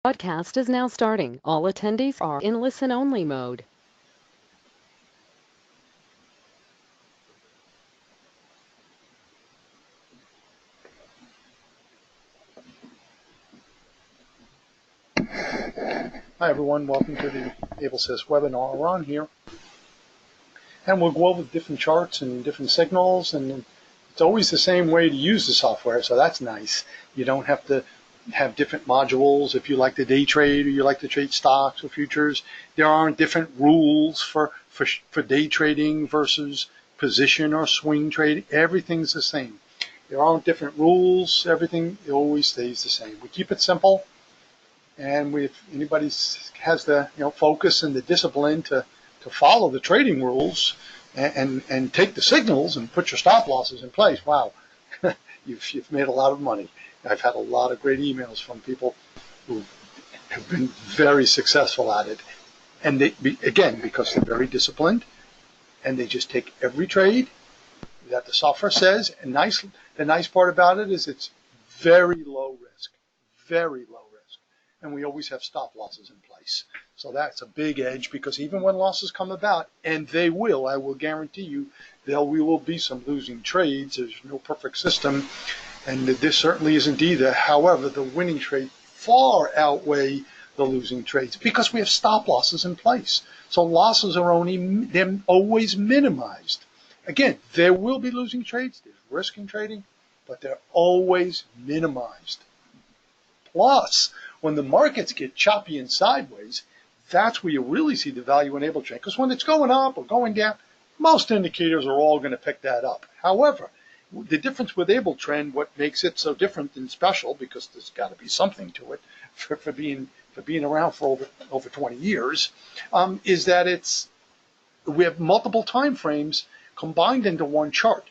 Broadcast is now starting. All attendees are in listen-only mode. Hi everyone, welcome to the Ablesys webinar. Ron here, and we'll go over different charts and different signals, and it's always the same way to use the software, so that's nice. You don't have to have different modules if you like to day trade or you like to trade stocks or futures. There aren't different rules for day trading versus position or swing trading. Everything's the same. There aren't different rules. Everything always stays the same. We keep it simple. And if anybody has the focus and the discipline to follow the trading rules and take the signals and put your stop losses in place, wow, you've made a lot of money. I've had a lot of great emails from people who have been very successful at it. And again, because they're very disciplined and they just take every trade that the software says. And the nice part about it is it's very low risk, very low risk. And we always have stop losses in place. So that's a big edge, because even when losses come about, and they will, I will guarantee you, there will be some losing trades. There's no perfect system, and this certainly isn't either. However, the winning trade far outweigh the losing trades because we have stop losses in place. So losses are always minimized. Again, there will be losing trades. There's risk in trading, but they're always minimized. Plus, when the markets get choppy and sideways, that's where you really see the value in Abletrend. Because when it's going up or going down, most indicators are all going to pick that up. However, the difference with Abletrend, what makes it so different and special, because there's got to be something to it for being around for over 20 years, is that we have multiple time frames combined into one chart.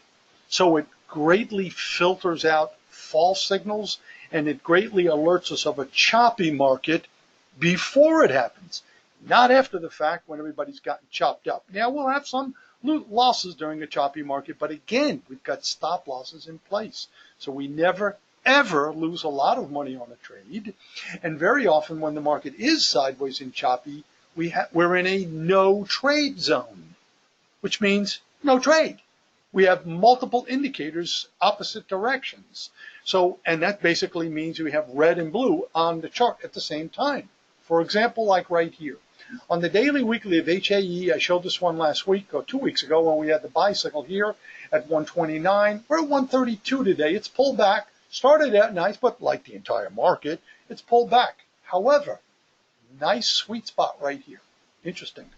So it greatly filters out false signals, and it greatly alerts us of a choppy market before it happens, not after the fact when everybody's gotten chopped up. Now, we'll have some losses during a choppy market, but again, we've got stop losses in place. So we never, ever lose a lot of money on a trade. And very often when the market is sideways and choppy, we're in a no trade zone, which means no trade. We have multiple indicators opposite directions. So, and that basically means we have red and blue on the chart at the same time. For example, like right here. On the daily weekly of HAE, I showed this one last week or 2 weeks ago when we had the buy signal here at 129. We're at 132 today. It's pulled back. Started out nice, but like the entire market, it's pulled back. However, nice sweet spot right here. Interesting.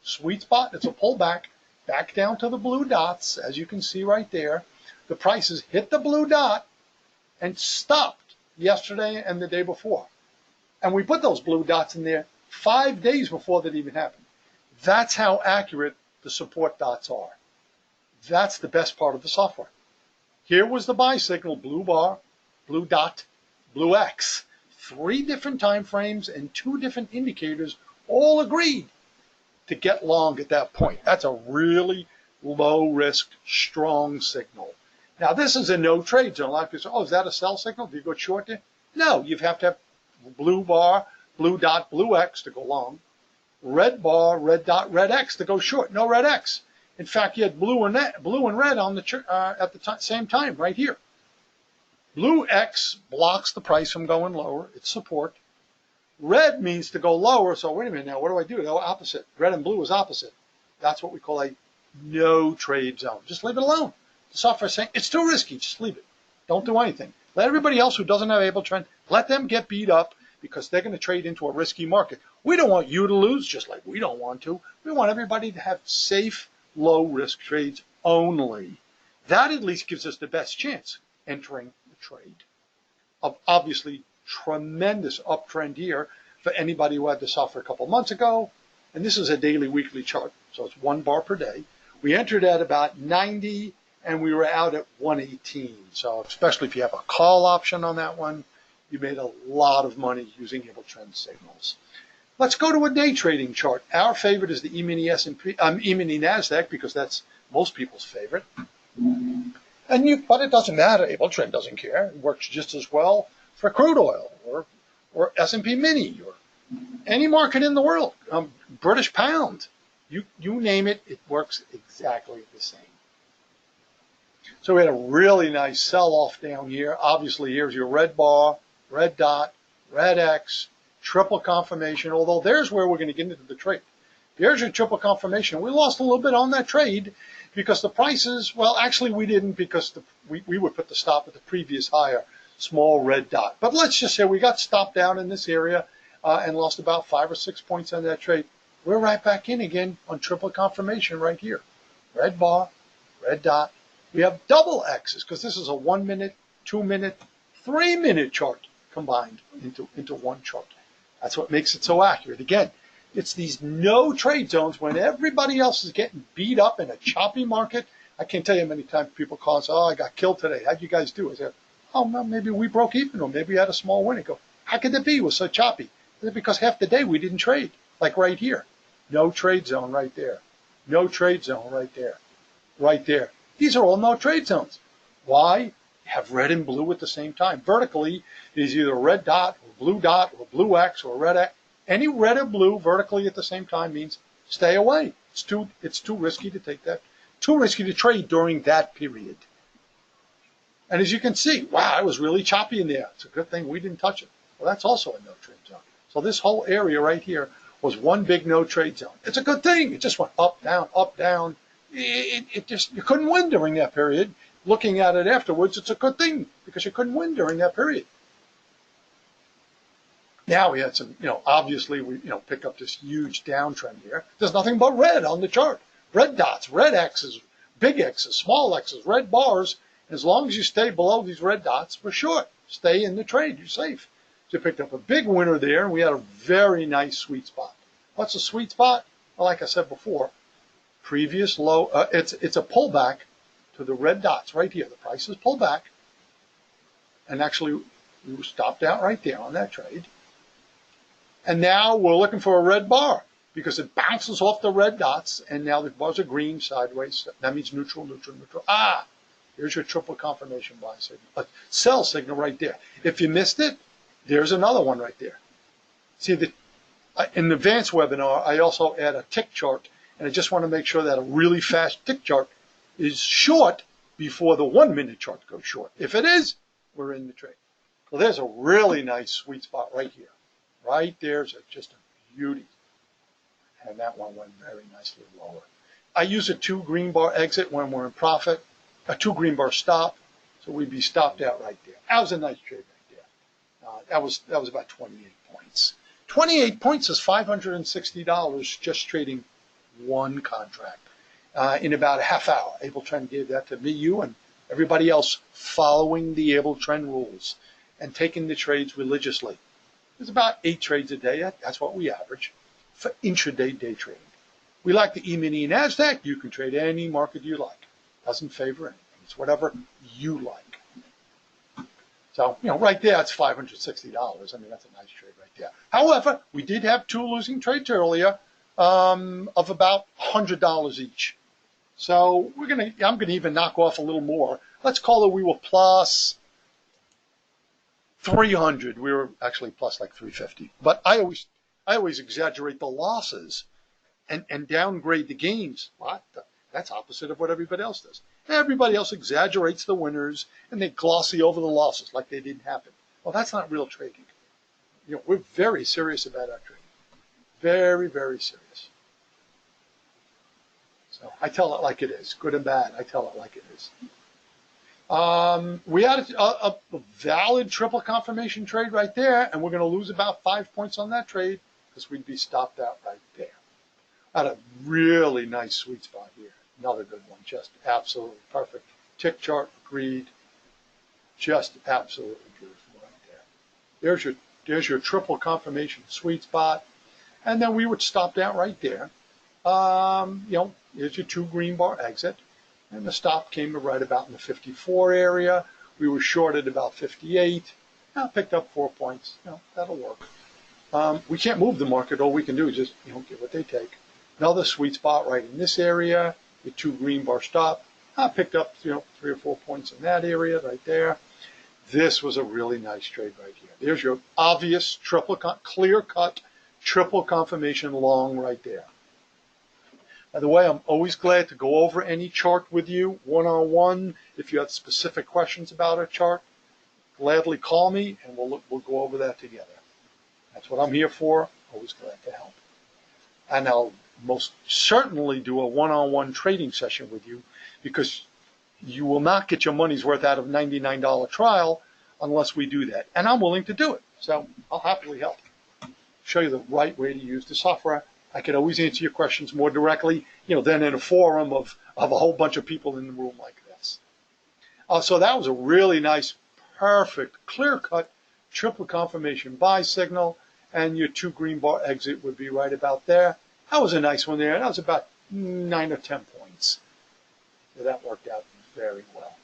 Sweet spot, it's a pullback. Back down to the blue dots, as you can see right there. The prices hit the blue dot and stopped yesterday and the day before. And we put those blue dots in there 5 days before that even happened. That's how accurate the support dots are. That's the best part of the software. Here was the buy signal, blue bar, blue dot, blue X. 3 different time frames and 2 different indicators all agreed to get long at that point. That's a really low risk, strong signal. Now, this is a no trade zone. A lot of people say, oh, is that a sell signal? Do you go short there? No, you have to have blue bar, blue dot, blue X to go long. Red bar, red dot, red X to go short. No red X. In fact, you had blue and red on the at the same time right here. Blue X blocks the price from going lower. It's support. Red means to go lower, so wait a minute now, what do I do? Go opposite. Red and blue is opposite. That's what we call a no trade zone. Just leave it alone. The software is saying, it's too risky, just leave it. Don't do anything. Let everybody else who doesn't have Abletrend, let them get beat up because they're going to trade into a risky market. We don't want you to lose, just like we don't want to. We want everybody to have safe, low-risk trades only. That at least gives us the best chance entering the trade. Obviously, tremendous uptrend here for anybody who had the software a couple months ago. And this is a daily weekly chart, so it's 1 bar per day. We entered at about 90 and we were out at 118. So especially if you have a call option on that one, you made a lot of money using Abletrend signals. Let's go to a day trading chart. Our favorite is the E-mini E-mini NASDAQ, because that's most people's favorite. But it doesn't matter. Abletrend doesn't care. It works just as well for crude oil or or S&P Mini, or any market in the world, British pound, you name it, it works exactly the same. So we had a really nice sell-off down here. Obviously, here's your red bar, red dot, red X, triple confirmation, although there's where we're going to get into the trade. There's your triple confirmation. We lost a little bit on that trade because the prices, well, actually we didn't, because we would put the stop at the previous higher, small red dot. But let's just say we got stopped down in this area and lost about 5 or 6 points on that trade. We're right back in again on triple confirmation right here. Red bar, red dot. We have double X's because this is a 1 minute, 2 minute, 3 minute chart combined into one chart. That's what makes it so accurate. Again, it's these no trade zones when everybody else is getting beat up in a choppy market. I can't tell you how many times people call and say, oh, I got killed today. How'd you guys do? I said, oh, well, maybe we broke even, or maybe we had a small win. I go, how could that be? It was so choppy. Is it because half the day we didn't trade? Like right here. No trade zone right there. No trade zone right there. Right there. These are all no trade zones. Why? You have red and blue at the same time. Vertically is either a red dot or blue X or red X. Any red or blue vertically at the same time means stay away. It's too risky to take that. Too risky to trade during that period. And as you can see, wow, it was really choppy in there. It's a good thing we didn't touch it. Well, that's also a no trade zone. So this whole area right here was one big no trade zone. It's a good thing. It just went up, down, up, down. It just, you couldn't win during that period. Looking at it afterwards, it's a good thing because you couldn't win during that period. Now we had some, obviously we, pick up this huge downtrend here. There's nothing but red on the chart. Red dots, red X's, big X's, small X's, red bars. As long as you stay below these red dots, we're short. Stay in the trade. You're safe. So you picked up a big winner there, and we had a very nice sweet spot. What's a sweet spot? Well, like I said before, previous low. It's a pullback to the red dots right here. The price is pulled back, and actually we stopped out right there on that trade. And now we're looking for a red bar because it bounces off the red dots, and now the bars are green sideways. That means neutral, neutral, neutral. Here's your triple confirmation buy signal, a sell signal right there. If you missed it, there's another one right there. See, in the advanced webinar, I also add a tick chart, and I just want to make sure that a really fast tick chart is short before the 1 minute chart goes short. If it is, we're in the trade. Well, there's a really nice sweet spot right here. Right there's just a beauty. And that one went very nicely lower. I use a 2 green bar exit when we're in profit, a 2 green bar stop, so we'd be stopped out right there. That was a nice trade right there. That was about 28 points. 28 points is $560 just trading one contract in about a half hour. Able Trend gave that to me, you, and everybody else following the Able Trend rules and taking the trades religiously. There's about 8 trades a day. That's what we average for intraday day trading. We like the E-mini and NASDAQ. You can trade any market you like. Doesn't favor anything. It's whatever you like. So, right there, it's $560. I mean, that's a nice trade right there. However, we did have 2 losing trades earlier of about $100 each. So I'm going to even knock off a little more. Let's call it we were plus 300. We were actually plus like 350. But I always exaggerate the losses and downgrade the gains. What? That's opposite of what everybody else does. Everybody else exaggerates the winners and they glossy over the losses like they didn't happen. Well, that's not real trading. We're very serious about our trading. Very, very serious. So I tell it like it is, good and bad. I tell it like it is. We had a valid triple confirmation trade right there, and we're going to lose about 5 points on that trade because we'd be stopped out right there. Had a really nice sweet spot here. Another good one, just absolutely perfect. Tick chart, agreed. Just absolutely beautiful right there. There's your triple confirmation sweet spot, and then we would stop out right there. Here's your 2 green bar exit. And the stop came right about in the 54 area. We were short at about 58. Now picked up 4 points. That'll work. We can't move the market. All we can do is just get what they take. Another sweet spot right in this area. The 2 green bar stop. I picked up 3 or 4 points in that area right there. This was a really nice trade right here. There's your obvious clear-cut triple confirmation long right there. By the way, I'm always glad to go over any chart with you one-on-one. If you have specific questions about a chart, gladly call me and we'll go over that together. That's what I'm here for. Always glad to help. And I'll most certainly do a one-on-one trading session with you, because you will not get your money's worth out of a $99 trial unless we do that. And I'm willing to do it. So I'll happily help. Show you the right way to use the software. I could always answer your questions more directly, than in a forum of a whole bunch of people in the room like this. So that was a really nice, perfect, clear-cut triple confirmation buy signal, and your 2 green bar exit would be right about there. That was a nice one there. That was about 9 or 10 points. So that worked out very well.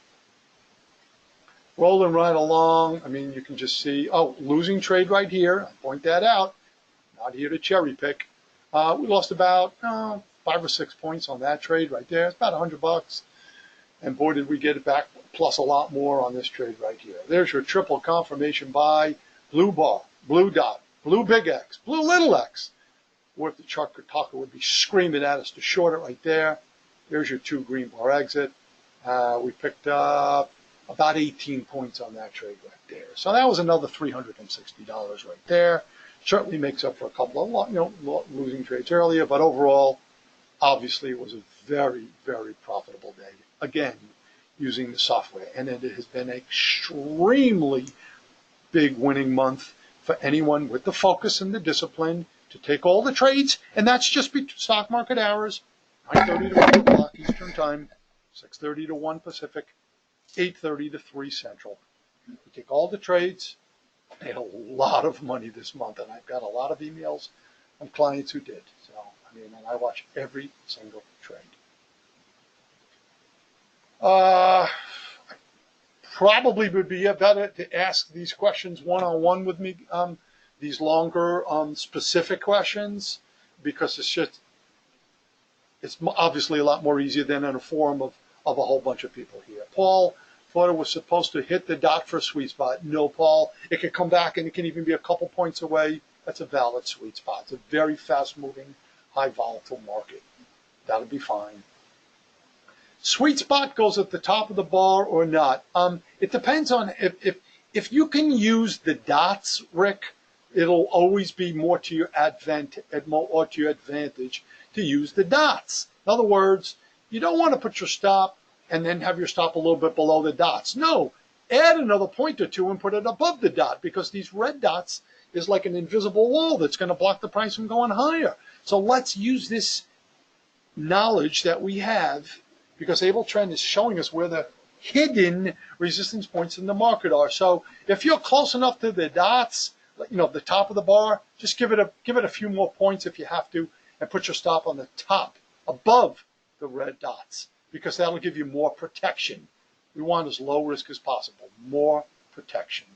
Rolling right along, you can just see, losing trade right here. I point that out. Not here to cherry pick. We lost about 5 or 6 points on that trade right there. It's about $100. And boy, did we get it back, plus a lot more on this trade right here. There's your triple confirmation buy, blue bar, blue dot, blue big X, blue little X. Or if the chart talker would be screaming at us to short it right there. There's your 2 green bar exit. We picked up about 18 points on that trade right there. So that was another $360 right there. Certainly makes up for a couple of losing trades earlier, but overall, obviously, it was a very, very profitable day. Again, using the software, and it has been an extremely big winning month for anyone with the focus and the discipline to take all the trades, and that's just stock market hours, 9:30 to 1 o'clock Eastern Time, 6:30 to 1 Pacific, 8:30 to 3 Central. You take all the trades. I had a lot of money this month, and I've got a lot of emails from clients who did. So, and I watch every single trade. Probably would be better to ask these questions one-on-one with me, these longer, specific questions, because it's obviously a lot more easier than in a forum of a whole bunch of people here. Paul thought it was supposed to hit the dot for a sweet spot. No, Paul, it could come back and it can even be a couple points away. That's a valid sweet spot. It's a very fast-moving, high volatile market. That'll be fine. Sweet spot goes at the top of the bar or not. It depends on if you can use the dots, Rick. It'll always be more to your advantage to use the dots. In other words, you don't want to put your stop and then have your stop a little bit below the dots. No, add another point or two and put it above the dot, because these red dots is like an invisible wall that's going to block the price from going higher. So let's use this knowledge that we have, because AbleTrend is showing us where the hidden resistance points in the market are. So if you're close enough to the dots, the top of the bar, just give it a few more points if you have to, and put your stop on the top above the red dots, because that'll give you more protection. We want as low risk as possible, more protection.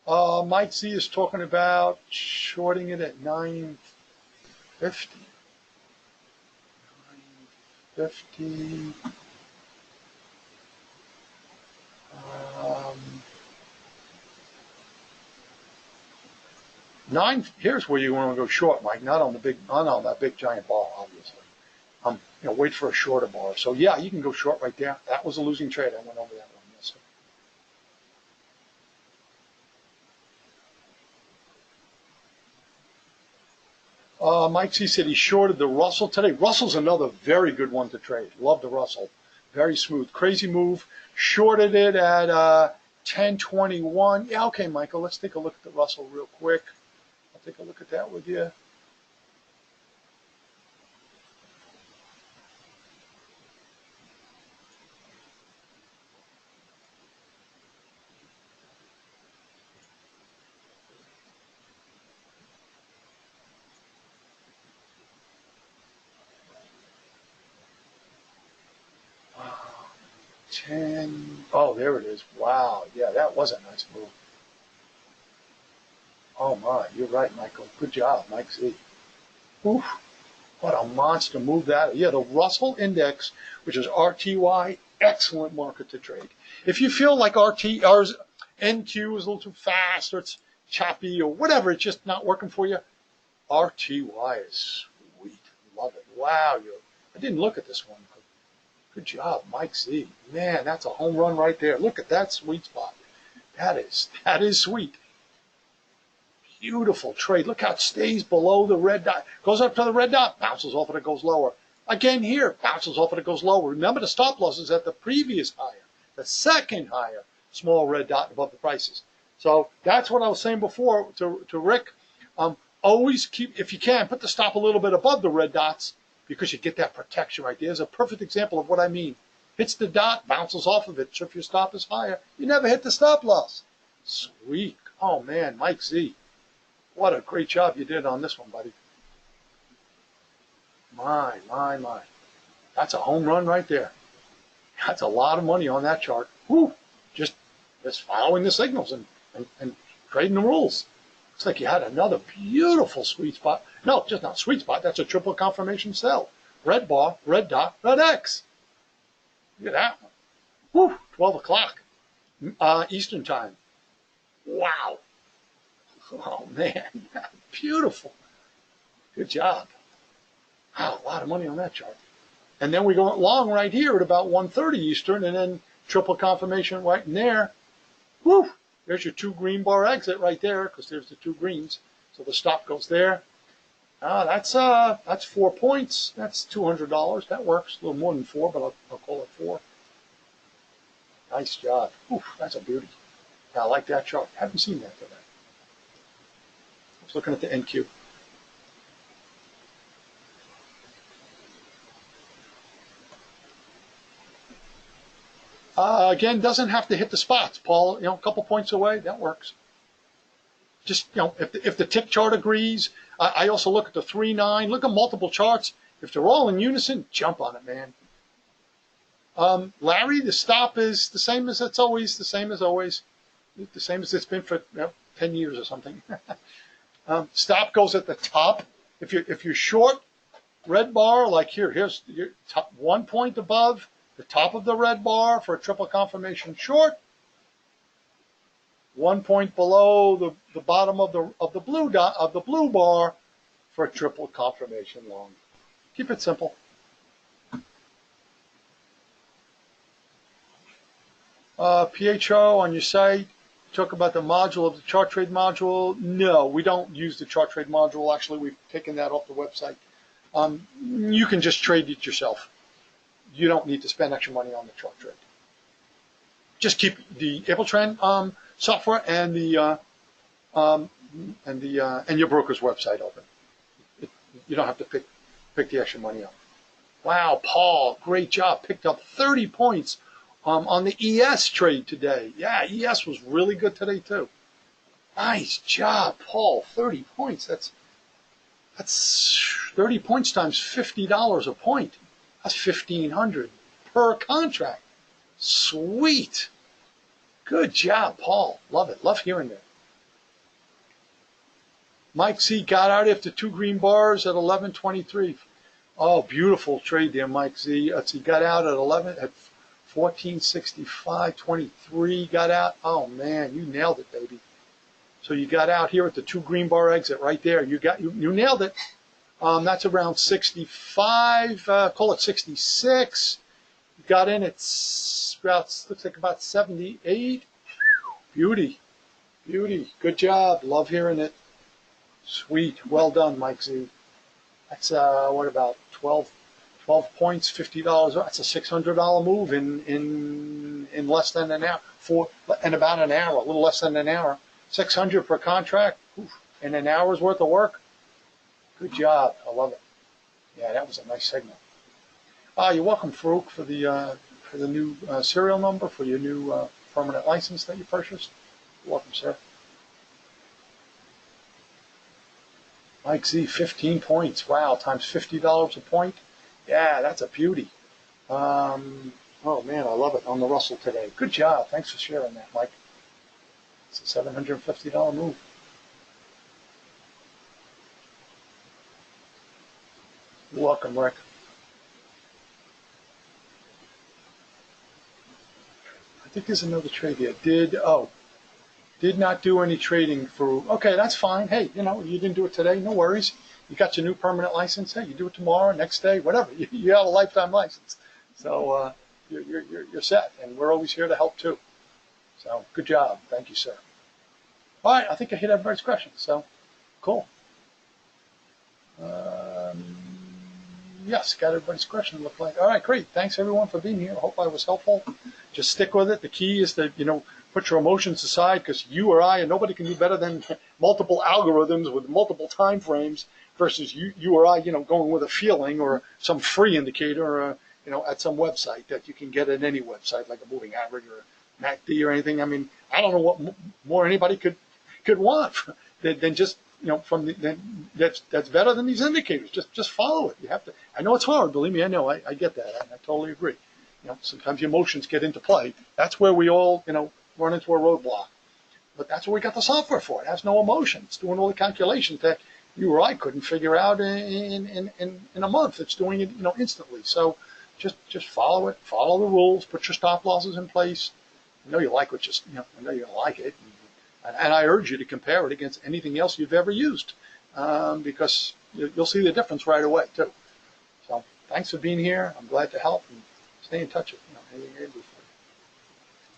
Mike Z is talking about shorting it at 950. 950. Here's where you want to go short, Mike. Not on that big giant bar, obviously. Wait for a shorter bar. So yeah, you can go short right there. That was a losing trade. I went over that one. Yes, sir. Mike C said he shorted the Russell today. Russell's another very good one to trade. Love the Russell. Very smooth. Crazy move. Shorted it at 1021. Yeah, okay, Michael. Let's take a look at the Russell real quick. I'll take a look at that with you. Oh, there it is. Wow. Yeah, that was a nice move. Oh, my. You're right, Michael. Good job, Mike Z. Oof. What a monster move that. Yeah, the Russell Index, which is RTY, excellent market to trade. If you feel like NQ is a little too fast or it's choppy or whatever, it's just not working for you, RTY is sweet. Love it. Wow. I didn't look at this one. Good job, Mike Z. Man, that's a home run right there. Look at that sweet spot. That is sweet. Beautiful trade. Look how it stays below the red dot. Goes up to the red dot, bounces off and it goes lower. Again here, bounces off and it goes lower. Remember the stop loss is at the previous higher, the second higher, small red dot above the prices. So that's what I was saying before to Rick. Always keep, if you can, put the stop a little bit above the red dots because you get that protection right there. There's a perfect example of what I mean. Hits the dot, bounces off of it. So if your stop is higher, you never hit the stop loss. Sweet. Oh, man, Mike Z. What a great job you did on this one, buddy. My. That's a home run right there. That's a lot of money on that chart. Whew. Just following the signals and trading the rules. Looks like you had another beautiful sweet spot. No, just not sweet spot. That's a triple confirmation sell. Red bar, red dot, red X. Look at that one. Whew. 12 o'clock Eastern time. Wow. Oh, man. Beautiful. Good job. Wow, a lot of money on that chart. And then we go long right here at about 1:30 Eastern, and then triple confirmation right in there. Woo! There's your 2 green bar exit right there, because there's the 2 greens. So the stop goes there. That's 4 points. That's $200. That works. A little more than 4, but I'll call it 4. Nice job. Oof, that's a beauty. Yeah, I like that chart. Haven't seen that today. I was looking at the NQ. Again, doesn't have to hit the spots, Paul. A couple points away, that works. Just, if the tick chart agrees, I also look at the 3-9, look at multiple charts. If they're all in unison, jump on it, man. Larry, the stop is the same as it's always, the same as it's been for 10 years or something. Stop goes at the top. If you're short, red bar, like here's your top 1 point above the top of the red bar for a triple confirmation short. 1 point below the bottom of the blue bar for a triple confirmation long. Keep it simple. PHO on your site. Talk about the module of the chart trade module. No, we don't use the chart trade module. Actually, we've taken that off the website. You can just trade it yourself. You don't need to spend extra money on the chart trade. Just keep the AbleTrend software and your broker's website open. You don't have to pick the extra money up. Wow, Paul, great job. Picked up 30 points on the ES trade today. Yeah, ES was really good today too. Nice job, Paul. 30 points. That's 30 points times $50 a point. That's $1,500 per contract. Sweet. Good job, Paul. Love it. Love hearing that. Mike C got out after 2 green bars at 11:23. Oh, beautiful trade there, Mike Z. He got out at 14:65.23. Got out. Oh man, you nailed it, baby. So you got out here at the 2 green bar exit right there. You nailed it. That's around 65. Call it 66. You got in at looks like about 78. Beauty. Good job. Love hearing it. Sweet. Well done, Mike Z. That's what about 12 points, $50. That's a $600 move in less than an hour. In about an hour, a little less than an hour. $600 per contract. Oof, in an hour's worth of work. Good job. I love it. Yeah, that was a nice signal. You're welcome, Farouk, for the new serial number for your new permanent license that you purchased. You're welcome, sir. Mike Z, 15 points. Wow, times $50 a point. Yeah, that's a beauty. Oh, man, I love it on the Russell today. Good job. Thanks for sharing that, Mike. It's a $750 move. You're welcome, Rick. think there's another trade here. Did not do any trading for, okay, that's fine. Hey, you didn't do it today, no worries. You got your new permanent license. Hey, you do it tomorrow, next day, whatever. You have a lifetime license. So you're set, and we're always here to help too. So good job. Thank you, sir. All right, I think I hit everybody's questions. So cool. Yes, got everybody's question, look like. All right, great. Thanks, everyone, for being here. I hope I was helpful. Just stick with it. The key is to, put your emotions aside, because you or I, and nobody can do better than multiple algorithms with multiple time frames versus you or I, going with a feeling or some free indicator or, at some website that you can get at any website, like a moving average or MACD or anything. I mean, I don't know what more anybody could want than just, that's better than these indicators. Just follow it. You have to. I know it's hard. Believe me, I know. I get that. I totally agree. Sometimes the emotions get into play. That's where we all, run into a roadblock. But that's what we got the software for. It has no emotion. It's doing all the calculations that you or I couldn't figure out in a month. It's doing it, instantly. So just follow it. Follow the rules. Put your stop losses in place. I know you like what I know you're gonna like it. And I urge you to compare it against anything else you've ever used, because you'll see the difference right away too. So thanks for being here. I'm glad to help, and stay in touch with anything you do.